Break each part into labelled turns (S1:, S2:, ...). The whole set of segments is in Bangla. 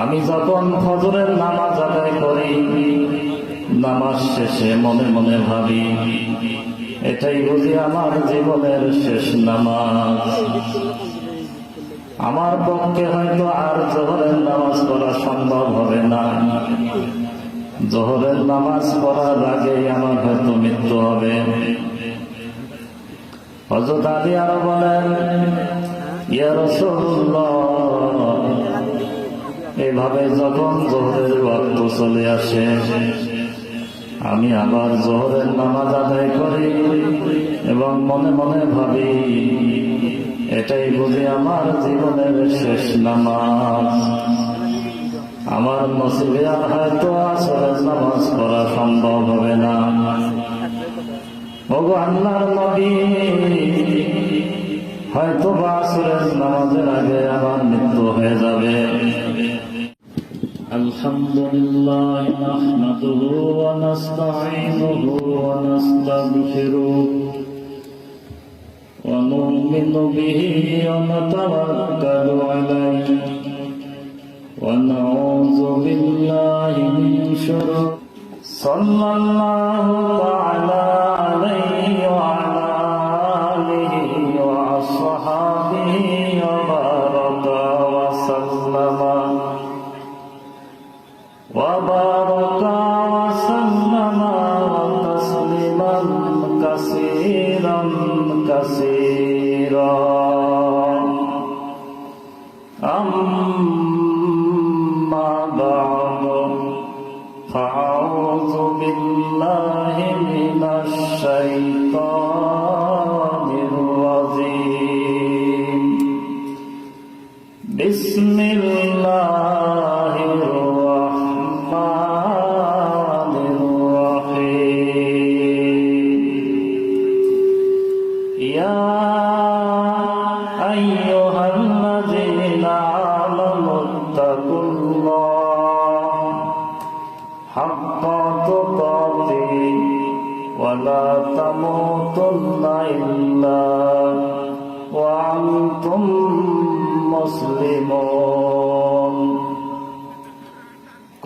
S1: আমি যখন ফজরের নামাজ আদায় করি, নামাজ শেষে মনে মনে ভাবি, এটাই বুঝি আমার জীবনের শেষ নামাজ। আমার পক্ষে হয়তো আর জোহরের নামাজ পড়া সম্ভব হবে না। জোহরের নামাজ পড়ার আগেই আমার হয়তো মৃত্যু হবে। হযরত আলী আরো বলেন, ইয়া রাসূলুল্লাহ, এভাবে যখন জোহরের ওয়াক্ত চলে আসে, আমি আবার জোহরের নামাজ আদায় করি এবং মনে মনে ভাবি, এটাই বুঝি আমার জীবনের শেষ নামাজ। আমার নসিবে আর হয়তো আসরের নামাজ পড়া সম্ভব হবে না। ওগো আল্লাহর নবী, হয়তো আসরের নামাজের আগে আমার মৃত্যু হয়ে যাবে। আলহামদুলিল্লাহ নাহমাদুহু ওয়া নাস্তাঈনুহু ওয়া নাস্তাগফিরুহু ওয়া নু'মিনু বিহি ওয়া নাতাওয়াক্কালু আলাইহি ওয়া নাউযু বিল্লাহি মিন শুরুরি সাল্লাল্লাহু তাআলা আলাইহি ওয়া আলা আলিহি ওয়া আসহাবিহি ওয়া বারাকা ওয়া সাল্লামা وبارك وسلم تسليما كثيرا كثيرا أما بعد فأعوذ بالله من الشيطان الرجيم بسم الله حق تقاته ولا تموتن إلا وأنتم مسلمون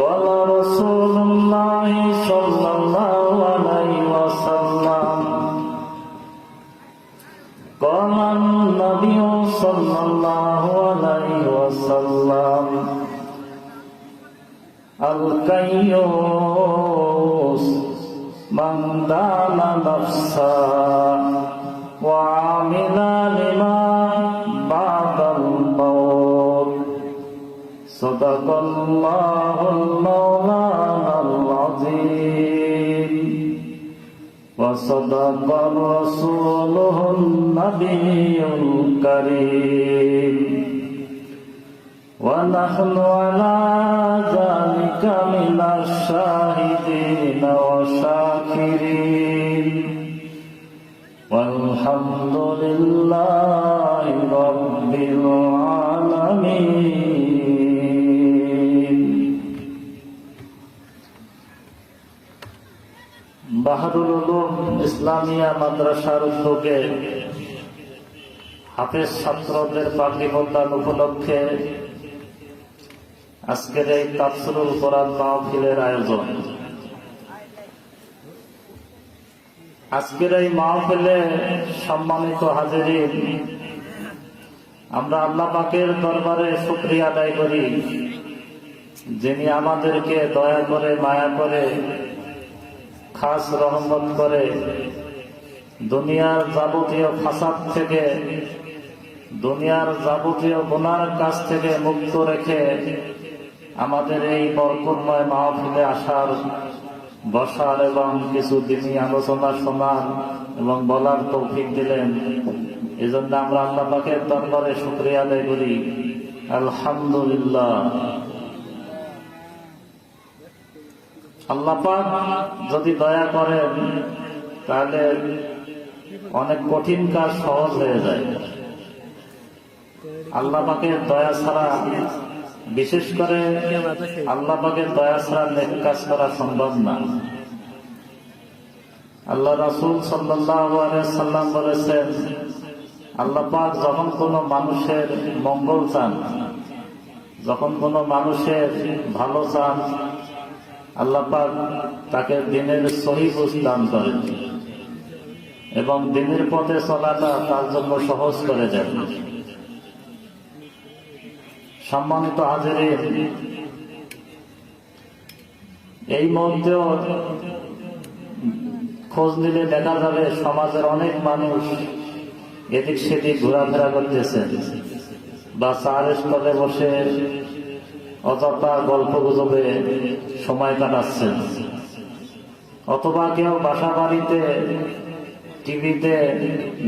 S1: قال رسول الله صلى الله عليه وسلم قال النبي صلى الله عليه وسلم الكيوس من دان نفسه وعمل لما بعد الموت صدق الله المولانا العظيم وصدق رسوله النبي الكريم ونحن على ذلك من الشاهدين والشاكرين والحمد لله رب العالمين। বাহারুল উলুম ইসলামিয়া মাদ্রাসার উদ্যোগে হাফেজ ছাত্রদের পাখি বন্দান উপলক্ষে আজকের এই তাফসীরুল কোরআন মাহফিলের আয়োজন। আজকের এই মাহফিলে সম্মানিত হাজিরিন, আমরা আল্লাহ পাকের দরবারে শুকরিয়া আদায় করি, যিনি আমাদেরকে দয়া করে, মায়া করে, খাস রহমত করে দুনিয়ার যাবতীয় ফাসাদ থেকে, দুনিয়ার যাবতীয় গুনার কাছ থেকে মুক্ত রেখে আমাদের এই বরকতময় মাহফিলে আসার, বসার এবং কিছু দিনই আলোচনা শোনার এবং বলার তৌফিক দিলেন। এই জন্য আমরা আল্লাহ পাকের দরবারে শুকরিয়া আদায় করি, আলহামদুলিল্লাহ। আল্লাহ পাক যদি দয়া করেন তাহলে অনেক কঠিন কাজ সহজ হয়ে যায়। আল্লাহ পাকের দয়া ছাড়া, বিশেষ করে আল্লাহ পাকের দয়া ছাড়া নেক কাজ করা সম্ভব না। আল্লাহ রাসূল সাল্লাল্লাহু আলাইহি সাল্লাম বলেছেন, আল্লাহ পাক যখন কোনো মানুষের মঙ্গল চান, যখন কোনো মানুষের ভালো চান, আল্লাহ পাক তাকে দিনের সহি বুঝ দান করেন এবং দিনের পথে চলাটা তার জন্য সহজ করে দেন। সম্মানিত হাজিরিন, এই মুহূর্তেও খোঁজ নিলে দেখা যাবে সমাজের অনেক মানুষ এদিক সেদিক ঘোরাফেরা করতেছেন বা চায়ের স্টলে বসে অযথা গল্প গুজবে সময় কাটাচ্ছেন, অথবা কেউ বাসা বাড়িতে টিভিতে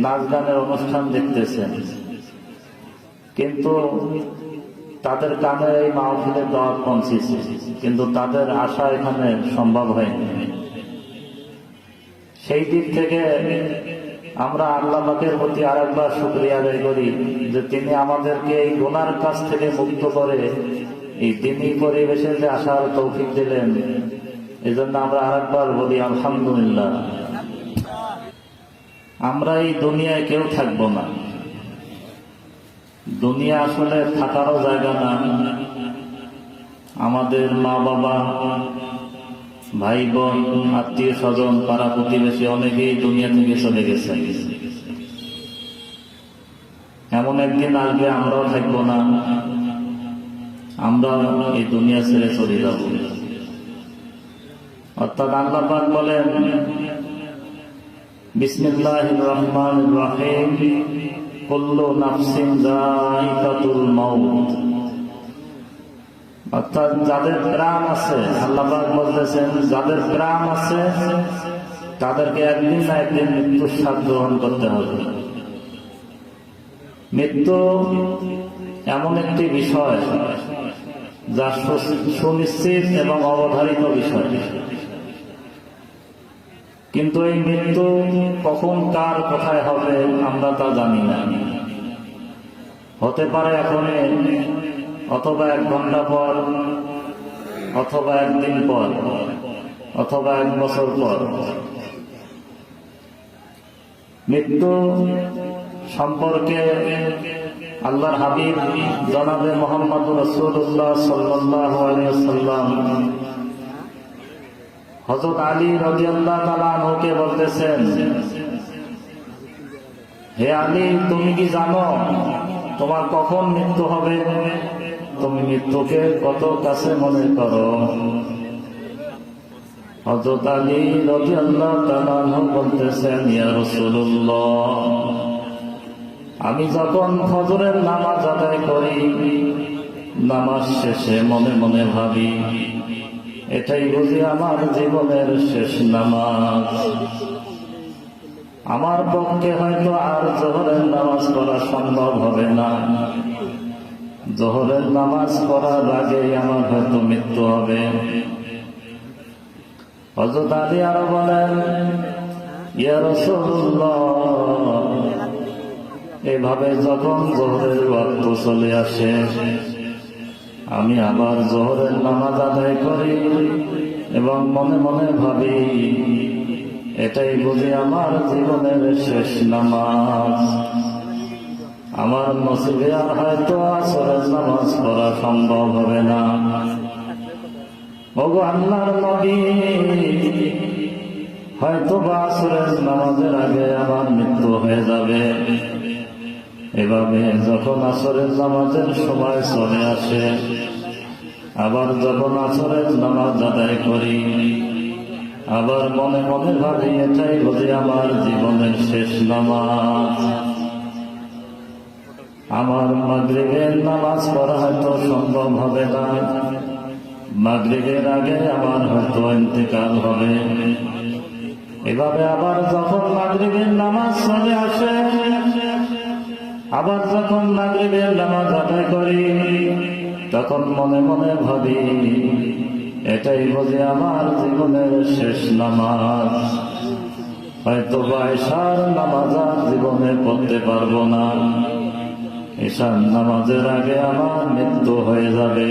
S1: নাচ গানের অনুষ্ঠান দেখতেছেন, কিন্তু তাদের কানে এই মাহফিলের দাওয়াত পৌঁছেছে, কিন্তু তাদের আশা এখানে সম্ভব হয়নি। সেই দিক থেকে আমরা আল্লাহ পাকের প্রতি আরেকবার শুকরিয়া আদায় করি যে তিনি আমাদেরকে এই গুনার কাছ থেকে মুক্ত করে এই দ্বীনি পরিবেশে যে আসার তৌফিক দিলেন, এই জন্য আমরা আরেকবার বলি আলহামদুলিল্লাহ। আমরা এই দুনিয়ায় কেউ থাকবো না, দুনিয়া আসলে থাকারও জায়গা না। আমাদের মা বাবা, ভাই বোন, আত্মীয় স্বজন, পাড়া প্রতিবেশী অনেকেই দুনিয়া থেকে চলে গেছে। এমন একদিন আসবে আমরাও থাকবো না, আমরা এই দুনিয়া ছেড়ে চলে যাব। অর্থাৎ আল্লাহ পাক বলেন বিসমিল্লাহির রহমানির রহিম, কুল্লু নাফসিন যায়িকাতুল মাউত। অর্থাৎ যাদের প্রাণ আছে, আল্লাহ পাক বলতেছেন যাদের প্রাণ আছে তাদেরকে একদিন না একদিন মৃত্যুর স্বাদ গ্রহণ করতে হবে। মৃত্যু এমন একটি বিষয় যা সুনিশ্চিত এবং অবধারিত বিষয়, কিন্তু এই মৃত্যু কখন কার কোথায় হবে আমরা তা জানি না। হতে পারে এখনই, অথবা 1 ঘন্টা পর, অথবা 1 দিন পর, অথবা 1 বছর পর। মৃত্যু সম্পর্কে আল্লাহর হাবিব জনাবে মুহাম্মদুর রাসূলুল্লাহ সাল্লাল্লাহু আলাইহি ওয়াসাল্লাম হযরত আলী রাদিয়াল্লাহু তাআলা আনহুকে বলতেছেন, হে আলী, তুমি কি জানো তোমার কখন মৃত্যু হবে? তুমি মৃত্যুকে কত কাছে মনে করো? হযরত আলী রাদিয়াল্লাহু তাআলা আনহু বলতেছেন, ইয়া রাসূলুল্লাহ, আমি যখন ফজরের নামাজ আদায় করি, নামাজ শেষে মনে মনে ভাবি এটাই বুঝি আমার জীবনের শেষ নামাজ। আমার পক্ষে হয়তো আর জোহরের নামাজ পড়া সম্ভব হবে না, জোহরের নামাজ পড়ার আগেই আমার হয়তো মৃত্যু হবে। হযরত আলী আরো বলেন, ইয়া রাসূলুল্লাহ, এভাবে যখন জোহরের ওয়াক্ত চলে আসে, আমি আবার জোহরের নামাজ আদায় করি এবং মনে মনে ভাবি এটাই বুঝি আমার জীবনের শেষ নামাজ। আমার নসিবে আর হয়তো আসরের নামাজ পড়া সম্ভব হবে না। ওগো আল্লাহর নবী, হয়তো বা আসরের নামাজের আগে আমার মৃত্যু হয়ে যাবে। এভাবে যখন আসরের নামাজের সময় চলে আসে, আবার যখন আসরের নামাজ আদায় করি, আবার মনে মনে ভাবি এটাই বুঝি আমার জীবনের শেষ নামাজ। আমার মাগরিবের নামাজ পড়া হয়তো সম্ভব হবে না, মাগরিবের আগে আমার হয়তো ইন্তেকাল হবে। এভাবে আবার যখন মাগরিবের নামাজ চলে আসে, আবার যখন মাগরিবের নামাজ আদায় করি, তখন মনে মনে ভাবি এটাই বুঝি আমার জীবনের শেষ নামাজ। হয়তো বা এশার নামাজ আর জীবনে পড়তে পারবো না, এশার নামাজের আগে আমার মৃত্যু হয়ে যাবে।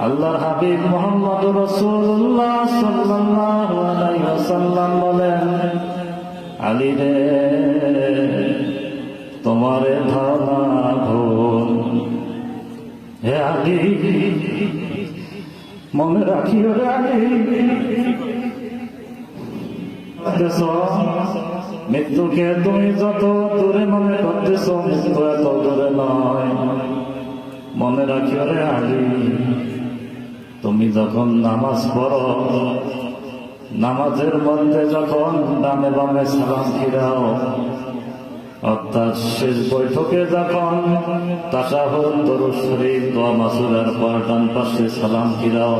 S1: আল্লাহর হাবিব মুহাম্মদুর রাসূলুল্লাহ সাল্লাল্লাহু আলাইহি ওয়াসাল্লাম বলেন, আলী রে, তোমারে ধারণা ভুল, হে আলী, মনে রাখিও রে আলী, মৃত্যুকে তুমি যত দূরে মনে করতেছ, মৃত্যু এত দূরে নয়। মনে রাখিও রে আলী, তুমি যখন নামাজ পড়ো, নামাজের মধ্যে যখন ডানে বামে সালাম ফিরাও, অর্থাৎ শেষ বৈঠকে যখন তাশাহুদ, দরুদ শরীফ, দোয়া মাসুরার পর ডান পাশে সালাম ফিরাও,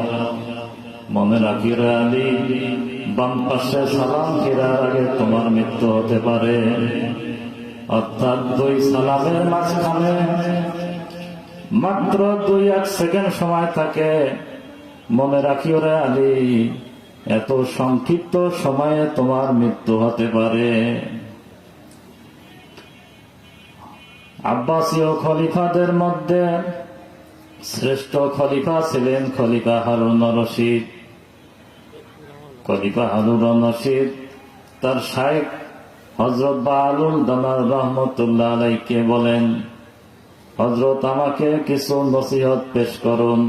S1: মনে রাখিও রে আলী, বাম পাশে সালাম ফিরার আগে তোমার মৃত্যু হতে পারে। অর্থাৎ দুই সালামের মাঝখানে মাত্র 2-1 সেকেন্ড সময় থাকে। মনে রাখিও রে আলী, এত সংক্ষিপ্ত সময়ে তোমার মৃত্যু হতে পারে। আব্বাসীয় খলিফাদের মধ্যে শ্রেষ্ঠ খলিফা ছিলেন খলিফা হারুন রশিদ। খলিফা হারুন রশিদ তার শাইখ হযরত বালুল দানার রহমতুল্লাহ আলাইকে বলেন, হযরত আমাকে কিছু নসিহত পেশ করুন।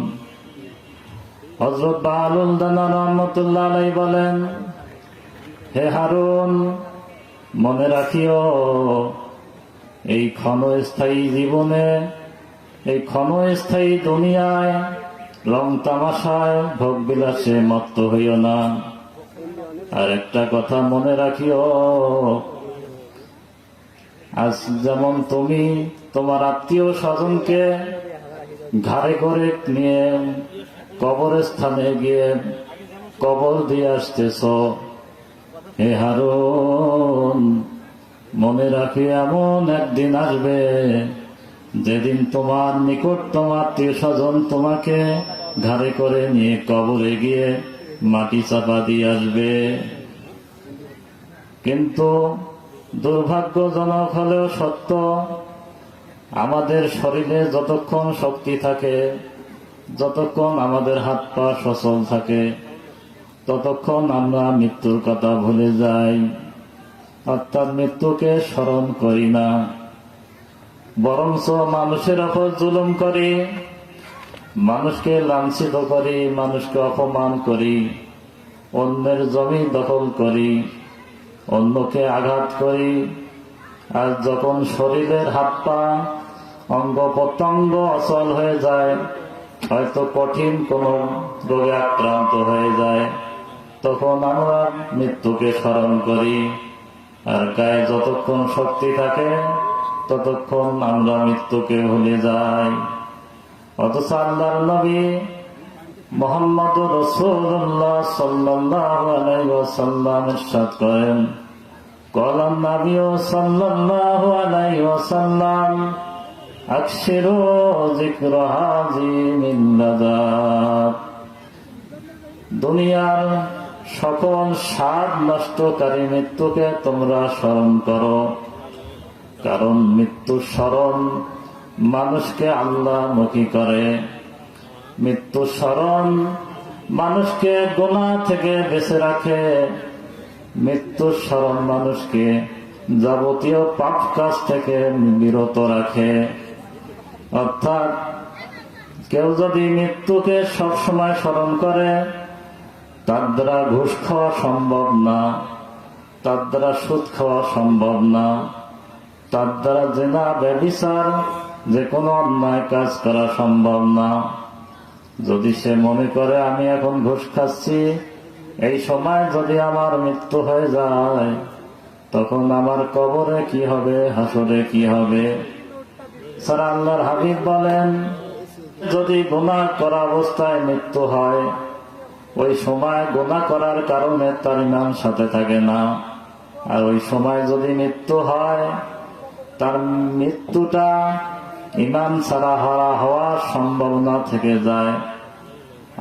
S1: হযরত বালুল দানা রহমতুল্লাহ আলাই বলেন, হে হারুন, মনে রাখিও, এই ক্ষণস্থায়ী জীবনে, এই ক্ষণস্থায়ী দুনিয়ায় রং তামাশায় ভোগ বিলাসে মত্ত হইও না। আর একটা কথা মনে রাখিও, আজ যেমন তুমি তোমার আত্মীয় স্বজনকে ঘাড়ে করে নিয়ে কবরস্থানে গিয়ে কবর দিয়ে আসতেছ, হে হারুন, মনে রাখি এমন একদিন আসবে যেদিন তোমার নিকটতম আত্মীয় স্বজন তোমাকে ঘাড়ে করে নিয়ে কবরে গিয়ে মাটি চাপা দিয়ে আসবে। কিন্তু দুর্ভাগ্যজনক হলেও সত্য, আমাদের শরীরে যতক্ষণ শক্তি থাকে, যতক্ষণ আমাদের হাত পা সচল থাকে, ততক্ষণ আমরা মৃত্যুর কথা ভুলে যাই। অর্থাৎ মৃত্যুকে স্মরণ করি না, বরঞ্চ মানুষের উপর জুলুম করি, মানুষকে লাঞ্ছিত করি, মানুষকে অপমান করি, অন্যের জমি দখল করি, অন্যকে আঘাত করি। আর যখন শরীরের হাত পা অঙ্গ প্রত্যঙ্গ অচল হয়ে যায়, হয়তো কঠিন কোনো রোগে আক্রান্ত হয়ে যায়, তখন আমরা মৃত্যুকে স্মরণ করি। আর গায়ে যতক্ষণ শক্তি থাকে ততক্ষণ আমরা মৃত্যুকে ভুলে যাই। অথচ আল্লাহর নবী মুহাম্মদ রাসূলুল্লাহ সাল্লাল্লাহু আলাইহি ওয়াসাল্লাম ইরশাদ করেন, ক্বালা নবী সাল্লাল্লাহু আলাইহি ওয়াসাল্লাম, আকসিরু যিকরা হাযিমিল লাযাত। দুনিয়ার সকল স্বাদ নষ্টকারী মৃত্যুকে তোমরা স্মরণ করো, কারণ মৃত্যু স্মরণ মানুষকে আল্লাহমুখী করে। মৃত্যু স্মরণ মানুষকে গুনাহ থেকে বেঁচে রাখে। মৃত্যু স্মরণ মানুষকে যাবতীয় পাপ কাজ থেকে বিরত রাখে। অর্থাৎ কেউ যদি মৃত্যুকে সবসময় স্মরণ করে, তার দ্বারা ঘুষ খাওয়া সম্ভব না, তার দ্বারা সুদ খাওয়া সম্ভব না, তার দ্বারা জিনা ব্যভিচার যে কোনো অন্যায় কাজ করা সম্ভব না। যদি সে মনে করে আমি এখন ঘুষ খাচ্ছি, এই সময় যদি আমার মৃত্যু হয়ে যায়, তখন আমার কবরে কি হবে, হাসরে কি হবে। স্যার আল্লাহর হাবিব বলেন, যদি গুনাহ করা অবস্থায় মৃত্যু হয়, ওই সময় গুনাহ করার কারণে তার ঈমান সাথে থাকে না। আর ওই সময় যদি মৃত্যু হয়, তার মৃত্যুটা ঈমান ছাড়া হওয়ার সম্ভাবনা থেকে যায়।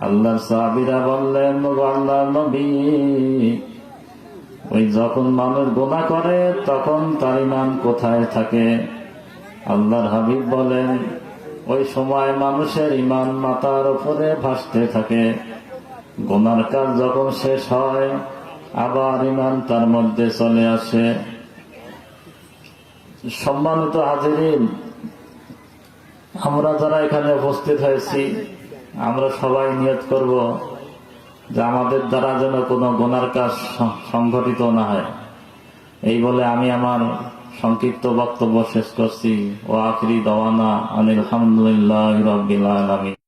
S1: আল্লাহর সাহাবীরা বললেন, আল্লাহর নবী, ওই যখন মানুষ গুনাহ করে তখন তার ঈমান কোথায় থাকে? আল্লাহর হাবিব বলেন, ওই সময় মানুষের ঈমান মাথার উপরে ভাসতে থাকে। গুনার কাজ যখন শেষ হয়, আবার ঈমান তার মধ্যে চলে আসে। সম্মানিত হাজিরিন, আমরা যারা এখানে উপস্থিত হয়েছি আমরা সবাই নিয়ত করব যে আমাদের দ্বারা যেন কোনো গুনার কাজ সংঘটিত না হয়। এই বলে আমি আমার সংক্ষিপ্ত বক্তব্য শেষ করছি। ওয়া আখিরি দাওয়ানা আনিল হামদুলিল্লাহি রাব্বিল আলামিন।